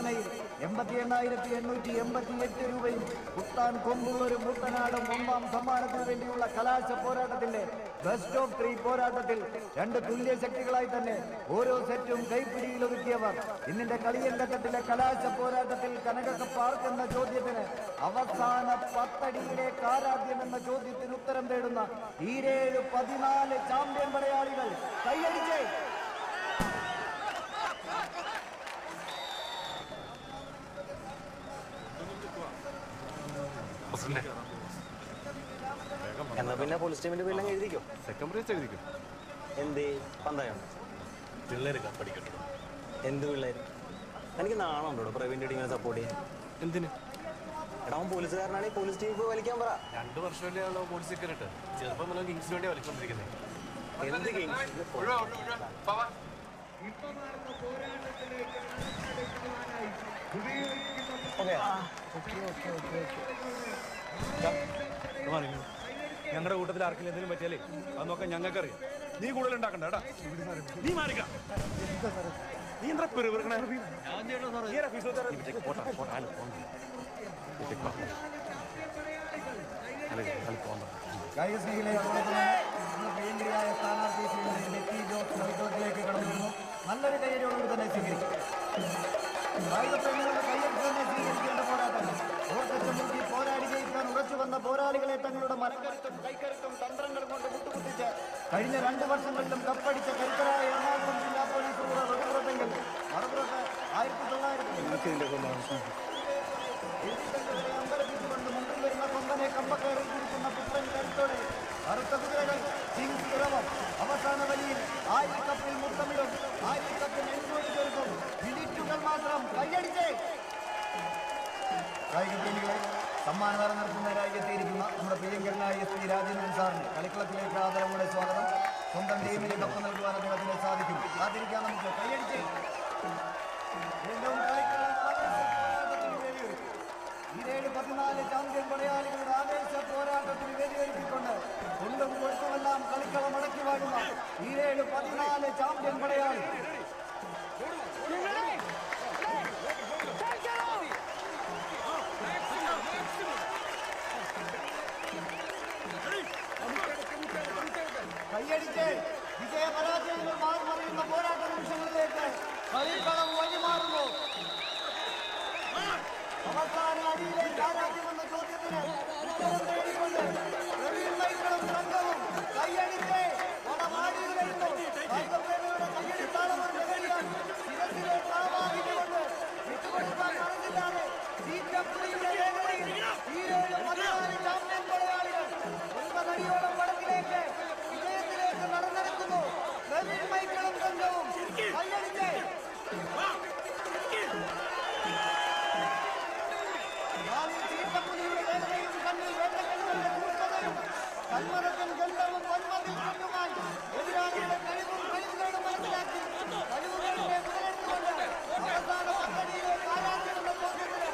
വിൽപ്പനയിൽ 88,888 രൂപയും പുത്താൻ കൊമ്പുള്ളൊരു മുട്ടനാടും ഒന്നാം സമ്മാനത്തിന് വേണ്ടിയുള്ള കലാശ പോരാട്ടത്തിന്റെ ബെസ്റ്റ് ഓഫ് 3 പോരാട്ടത്തിൽ രണ്ട് തുല്യ ശക്തികളായി തന്നെ ഓരോ സെറ്റും കൈപ്പിടിയിൽ ഒതുക്കിയവർ. ഇന്നിന്റെ കളിയങ്കത്തിലെ കലാശ പോരാട്ടത്തിൽ കനകക്കപ്പ് ആർക്കെന്ന ചോദ്യത്തിന് അവസാന 10 അടിയിലേക്ക് ആരാധ്യം എന്ന ചോദ്യത്തിന് ഉത്തരം തേടുന്ന 14 ചാമ്പ്യൻ പടയാളികൾ കൈയടിച്ചേ. എന്നാ പിന്നെ പോലീസ് സ്റ്റേഷന്റെ പേരിൽ എഴുതിക്കോ. സെക്കൻഡ് പ്രൈസ് എഴുതിക്കോ. എന്തേ പന്തയം പിള്ളേര് കപ്പടിക്കട്ടോ. എന്ത് പിള്ളേര്? എനിക്ക് നാണുണ്ടോ പ്രവീൺ ഇങ്ങനെ സപ്പോർട്ട് ചെയ്യാൻ? എന്തിന്? എടാ അവൻ പോലീസുകാരനാണെങ്കിൽ പോലീസ് ടീം വലിക്കാൻ പറ. 2 വർഷമല്ലേ ആണോ പോലീസ് സെക്രട്ടറി? ചെറുപ്പം മുതൽ കിങ്സിന് വേണ്ടി വലിക്കൊണ്ടിരിക്കുന്നത്. എന്ത് കിങ്സ്? ഞങ്ങളുടെ കൂട്ടത്തിൽ ആർക്കെങ്കിലും എന്തെങ്കിലും പറ്റിയാലേ അത് നോക്കാൻ ഞങ്ങൾക്കറിയാം. നീ കൂടുതൽ ഉണ്ടാക്കണ്ട കേട്ടാ. നീ മാറിക്ക. നീ എന്താ പെരുവിറക്കണേ? പ്രിയങ്കരിയായ സ്ഥാനാർത്ഥി കടന്നു നല്ലൊരു കയ്യടിയോട് തന്നെ സ്വീകരിക്കും. കായികപ്രേമികളുടെ കയ്യടിച്ച് തന്നെ സ്വീകരിക്കേണ്ട പോരാട്ടം. ഓർക്കച്ചമുക്കി പോരാടി ജയിക്കാൻ ഉറച്ചു വന്ന പോരാളികളെ തങ്ങളുടെ മനക്കരുത്തും കൈക്കരുത്തും തന്ത്രങ്ങൾ കൊണ്ട് മുട്ടുകുത്തിച്ച് കഴിഞ്ഞ 2 വർഷങ്ങളിലും കപ്പടിച്ച കരുത്തരായ എറണാകുളം ജില്ലാ പോലീസ് വെടിപ്പുറത്തെങ്കിൽ മറുപുറത്ത് 1970 അമ്പരപ്പിച്ചുകൊണ്ട് മുമ്പിൽ വരുന്ന കൊമ്പനെ കമ്പക്കയറിൽ കുടിക്കുന്ന പുത്രൻ കരുത്തോടെ കറുത്ത കുതിരകൾ കിങ്സ് പിറവം അവസാന വലിയിൽ 1000 കപ്പിൽ മുത്തമിടും. 1000 കപ്പിൽ എൻജോയ് ചേർക്കും. മിനിറ്റുകൾ മാത്രം കൈയടിച്ചേ. കായിക പ്രേമികളെ സമ്മാനദാനം നടത്തുന്നതിനായി എത്തിയിരിക്കുന്ന നമ്മുടെ പ്രിയങ്കരനായ SP രാജേന്ദ്രൻ സാറിന് കളിക്കളത്തിലേക്ക് ആദരവോടെ സ്വാഗതം. സ്വന്തം ടീമിന് കപ്പ് നൽകുവാൻ അദ്ദേഹത്തിന് സാധിക്കും. കാത്തിരിക്കാൻ നമുക്ക് കൈയടിച്ചേ. വീണ്ടും കളിക്കളം 14 ചാമ്പ്യൻ പടയാളികളുടെ ആവേശ പോരാട്ടത്തിന് വേദിയൊരുക്കിക്കൊണ്ട് കൊണ്ടും കൊടുത്തുമെല്ലാം കളിക്കളം അടക്കി വാഴുന്ന 14 ചാമ്പ്യൻ പടയാളി. കൈയടിച്ച് വിജയപരാജയങ്ങൾ മാറിമറിയുന്ന പോരാട്ട നിമിഷങ്ങളിലേക്ക് കളിക്കളം വഴിമാറുന്നു. അവസാന അടിയിലേക്ക് ആരാധ്യമെന്ന ചോദ്യത്തിന് ഉത്തരം തേടിക്കൊണ്ട് പ്രവീൺ മൈക്കളും സംഘവും കൈയടിച്ച് വടമാടികളെടുത്തു. കായികപ്രേമികളുടെ കയ്യടി താളമറിഞ്ഞ കഴിയാൻ ശിരസിലെ താവാകിച്ചുകൊണ്ട് വിട്ടുകൊടുക്കാൻ മറന്നില്ലാതെ ചീറ്റപ്പുലിയുടെ വേഗതയിൽ 14 ചാമ്പ്യൻ പടയാളികൾ 9 അടിയോളം വടക്കിലേക്ക് വിജയത്തിലേക്ക് നടന്നെടുക്കുന്നു. പ്രവീൺ മൈക്കളും സംഘവും കൈയടിച്ച് ചീറ്റപ്പുലിയുടെ വേഗതയും കണ്ണിൽ വെള്ളക്കെട്ടുകളുടെ കൂട്ടതയും കന്മതത്തിൻ ഗന്ധവും വന്മതിൽ കൊണ്ടുമായി എതിരാളിയുടെ കഴിവും കഴിവുകളും മനസ്സിലാക്കി കഴിവുകളുടെ മുതലെടുത്തുകൊണ്ട് അവസാന 10 അടിയിലേക്ക് ആരാധ്യമെന്ന ചോദ്യത്തിന്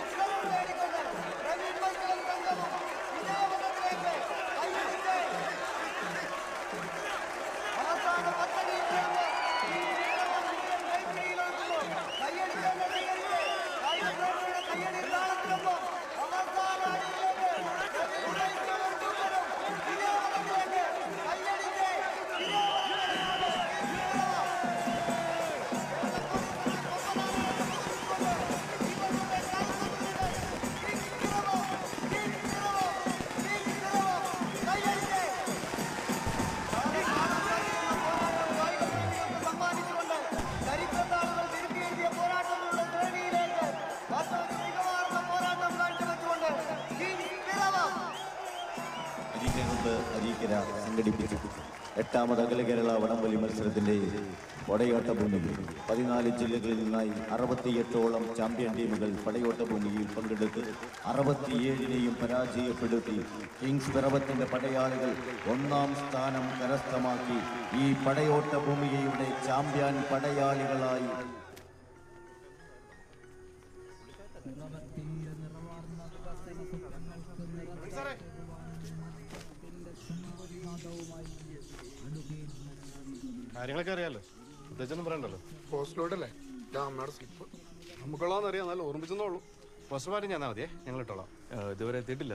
ഉത്തരം നേടിക്കൊണ്ട് പ്രവീൺ മൈക്കളും സംഘവും വിജയപഥത്തിലേക്ക് കൈയടിച്ച് അവസാന 10 അടിയിലേക്ക് കൈയടിക്കുന്ന കായികപ്രേമികളുടെ കയ്യടി താളത്തിനൊപ്പം അവസാന അടിയിലേക്ക് വിജയപഥത്തിലേക്ക് കൈയടിച്ച് സമ്മാനിച്ചുകൊണ്ട് ചരിത്രത്താളുകൾ തിരുത്തി എഴുതിയ പോരാട്ടങ്ങളുടെ ശ്രേണിയിലേക്ക് മറ്റൊരു മികവാർന്ന പോരാട്ടം കാഴ്ചവെച്ചുകൊണ്ട് അരീക്കര സംഘടിപ്പിച്ചു 8ാമത് അഖില കേരള വടംവലി മത്സരത്തിന്റെ പടയോട്ട ഭൂമിയിൽ 14 ജില്ലകളിൽ നിന്നായി 68ഓളം ചാമ്പ്യൻ ടീമുകൾ പടയോട്ട ഭൂമിയിൽ പങ്കെടുത്ത് 67നെയും പരാജയപ്പെടുത്തി കിങ്സ് പിറവത്തിന്റെ പടയാളികൾ 1ാം സ്ഥാനം കരസ്ഥമാക്കി ഈ പടയോട്ട ഭൂമികയുടെ ചാമ്പ്യൻ പടയാളികളായി. കാര്യങ്ങളൊക്കെ അറിയാലോ, പ്രത്യേകിച്ചൊന്നും പറയണ്ടല്ലോ. പോസ്റ്റിലോട്ടല്ലേ അമ്മയുടെ സ്ലിപ്പ് നമുക്കുള്ളതെന്നറിയാം, നല്ല ഓർമ്മിച്ചെന്നുള്ളൂ. ബസ്സുമാരി ഞാൻ മതിയേ, ഞങ്ങൾ ഇട്ടോളാം. ഇതുവരെ എത്തിയിട്ടില്ല.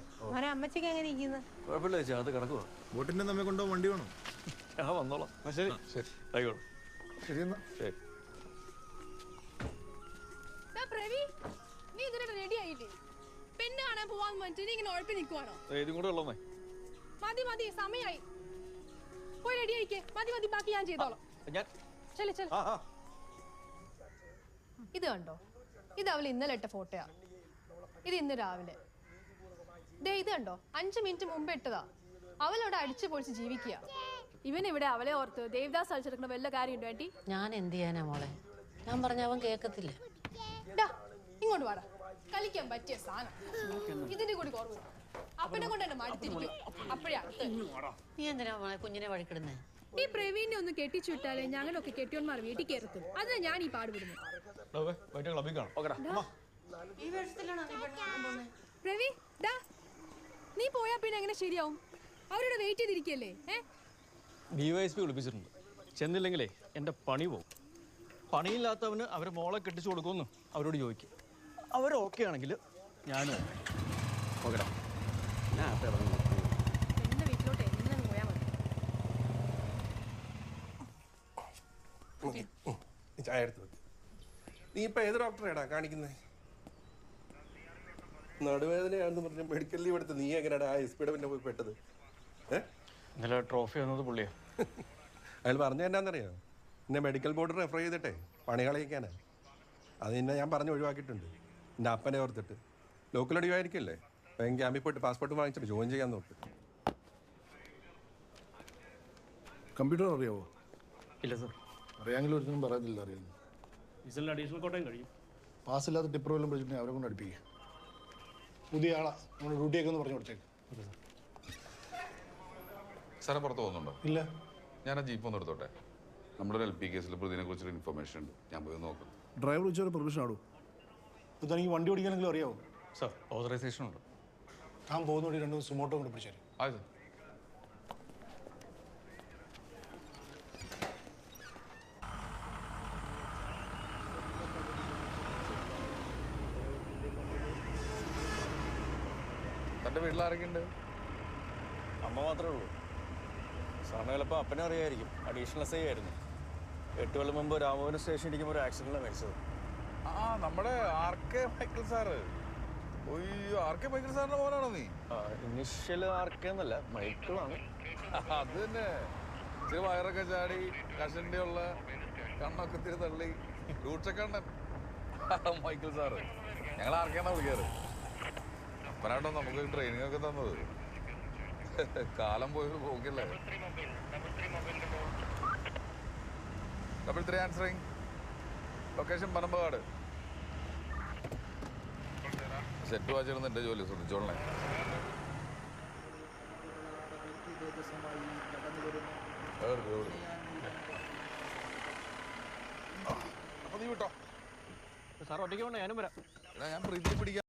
അമ്മച്ചിക്ക് എങ്ങനെ ഇരിക്കുന്നു? കുഴപ്പമില്ല ചേച്ചി, അത് കിടക്കുക. ബോട്ടിന്റെ നമ്മെ കൊണ്ടോ വണ്ടി വേണം. ഞാൻ വന്നോളാം. ശരി ശരി ആയിക്കോട്ടെ. ശരി എന്നാ. ശരി. നീ ഇതിനെ റെഡി ആയില്ലേ? പെണ്ണ് കാണാൻ പോവാന്ന് പറഞ്ഞിട്ട് നീ ഇങ്ങനെ ഉഴപ്പി നിൽക്കുവാണോ? ഇതും കൂടെ ഉള്ളമേ. മതി മതി, സമയായി. പോയി റെഡി ആയിക്കേ. മതി മതി, ബാക്കി ഞാൻ ചെയ്തോളാം. ചെല് ചെല്. ഇത് കണ്ടോ? ഇത് അവൾ ഇന്നലെ ഇട്ട ഫോട്ടോയാ. ഇത് ഇന്ന് രാവിലെ. ദേ ഇത് കണ്ടോ? 5 മിനിറ്റ് മുമ്പ് ഇട്ടതാ. അവളവിടെ അടിച്ചു പൊളിച്ച് ജീവിക്കുക. ഇവൻ ഇവിടെ അവളെ ഓർത്ത് ദേവദാസ് കളിച്ചെടുക്കുന്ന വല്ല കാര്യമുണ്ടോ ആന്റി? ഞാൻ എന്ത് ചെയ്യാനാ മോളെ? ഞാൻ പറഞ്ഞ അവൻ കേക്കത്തില്ല. ഇങ്ങോട്ട് വാടാ. കളിക്കാൻ പറ്റിയ സാധനം. ഇതിന്റെ കൂടി കുറവ്. അപ്പനെ കൊണ്ട് തന്നെ മടുത്തിരിക്കും. അപ്പോഴേ അടുത്ത്. നീ എന്തിനാ മോളെ കുഞ്ഞിനെ വഴിക്കിടുന്നേ? ഈ പ്രവീണിനെ ഒന്ന് കെട്ടിച്ചു വിട്ടാലേ ഞങ്ങളൊക്കെ കെട്ടിയോന്മാർ വീട്ടിൽ കയറത്തും. അതിനാ ഞാൻ ഈ പാടുപെടുന്നത്. പ്രവീൺ ഡാ, നീ പോയാ പിന്നെ എങ്ങനെ ശരിയാവും? അവരോട് വെയിറ്റ് ചെയ്തിരിക്കല്ലേ? DYSP വിളിപ്പിച്ചിട്ടുണ്ട്. ചെന്നില്ലെങ്കിലേ എൻ്റെ പണി പോകും. പണിയില്ലാത്തവന് അവരെ മോളെ കെട്ടിച്ചു കൊടുക്കുമെന്ന് അവരോട് ചോദിക്കും. അവർ ഓക്കെ ആണെങ്കിൽ ഞാനും ഓക്കെടാ. ഞാൻ എന്റെ വീട്ടിലോട്ട് എങ്ങനെ പോയാൽ മതി. ചായ എടുത്ത് വെക്ക്. നീ ഇപ്പൊ ഏത് ഡോക്ടറേടാ കാണിക്കുന്നത്? നടുവേദനയാണെന്ന് പറഞ്ഞ മെഡിക്കൽ ലീവ് എടുത്ത് നീ എങ്ങനെയാടാ ആ SP പിന്നെ പോയി പെട്ടത്? ഇന്നലെ ട്രോഫി വന്നത് പുള്ളിയാ. അയാൾ പറഞ്ഞ എന്നാന്നറിയോ? എന്നെ മെഡിക്കൽ ബോർഡ് റെഫർ ചെയ്തിട്ടേ പണി കളയിക്കാനാ. അത് എന്നെ ഞാൻ പറഞ്ഞ് ഒഴിവാക്കിയിട്ടുണ്ട്. എൻ്റെ അപ്പനെ ഓർത്തിട്ട്. ലോക്കൽ അടിവായിരിക്കല്ലേ? അപ്പം ക്യാമ്പിൽ പോയിട്ട് പാസ്പോർട്ട് വാങ്ങിച്ചിട്ട് ജോയിൻ ചെയ്യാൻ നോക്ക്. കമ്പ്യൂട്ടർ അറിയാവോ? ഇല്ല സാർ. അറിയാമെങ്കിലും ഒരിക്കലും പറയുന്നില്ല. അറിയാം. ഡീസലിന് അഡീഷണൽ കോട്ടയം കഴിയും. പാസ്സില്ലാത്ത ടിപ്പർ വല്ലതും പഠിച്ചിട്ടുണ്ടെങ്കിൽ അവരെ കൊണ്ട് അടുപ്പിക്കുക. പുതിയ ആളാ, നമ്മൾ ഡ്യൂട്ടിയൊക്കെ ഒന്ന് പറഞ്ഞു കൊടുത്തേക്ക്. സാറെ പുറത്ത് പോകുന്നുണ്ടോ? ഇല്ല. ഞാൻ ആ ജീപ്പ് ഒന്ന് എടുത്തോട്ടെ. നമ്മുടെ ഒരു LP കേസിൽ പ്രതിനെ കുറിച്ചൊരു ഇൻഫർമേഷൻ ഉണ്ട്. ഞാൻ പോയി നോക്കാം. ഡ്രൈവർ വെച്ചൊരു പെർമിഷൻ ആടൂ. ഇപ്പോൾ തനിക്ക് വണ്ടി ഓടിക്കാനെങ്കിലും അറിയാവോ? സാർ ഓതറൈസേഷൻ ഉണ്ട്. താൻ പോകുന്ന വഴി 2 സുമോട്ടോ കൊണ്ട് പിടിച്ചാൽ. ആയി സാർ. തൻ്റെ വീട്ടിൽ ആരൊക്കെ ഉണ്ട്? അമ്മ മാത്രമേ ഉള്ളൂ. സാറിന് ചിലപ്പോൾ അപ്പനെ അറിയായിരിക്കും. അഡീഷണൽ SI ആയിരുന്നു. 8 കൊല്ലം മുമ്പ് രാമപുരം സ്റ്റേഷൻ ഇരിക്കുമ്പോൾ ഒരു ആക്സിഡന്റിലാണ് മരിച്ചത്. നമ്മുടെ RK മൈക്കിൾ സാറ്. ഒയ്യോ, RK മൈക്കിൾ സാറിന്റെ മോനാണോ നീ? ഇനിഷ്യൽ RK എന്നല്ല, മൈക്കിളാണ്. അത് തന്നെ. ഇച്ചിരി വയറൊക്കെ ചാടി, കഷണ്ടി ഉള്ള, കണ്ണൊക്കെ ഇത്തിരി തള്ളി, രൂക്ഷക്കണ്ണൻ മൈക്കിൾ സാറ്. ഞങ്ങൾ RK എന്നാ വിളിക്കാറ്. അപ്പനാട്ടോ നമുക്ക് ട്രെയിനിങ് ഒക്കെ തന്നത്. കാലം പോയൊരു പോക്കില്ലേ. 3 ആൻസറിങ്. ലൊക്കേഷൻ പനമ്പകാട്. സെറ്റ് വാച്ചിരുന്ന എൻ്റെ ജോലി ശ്രദ്ധിച്ചോളണേ. അപ്പൊ നീ വിട്ടോ. സാർ ഒറ്റയ്ക്ക് വേണ്ട, ഞാനും വരാം. ഞാൻ പ്രീതി പിടിക്കാം.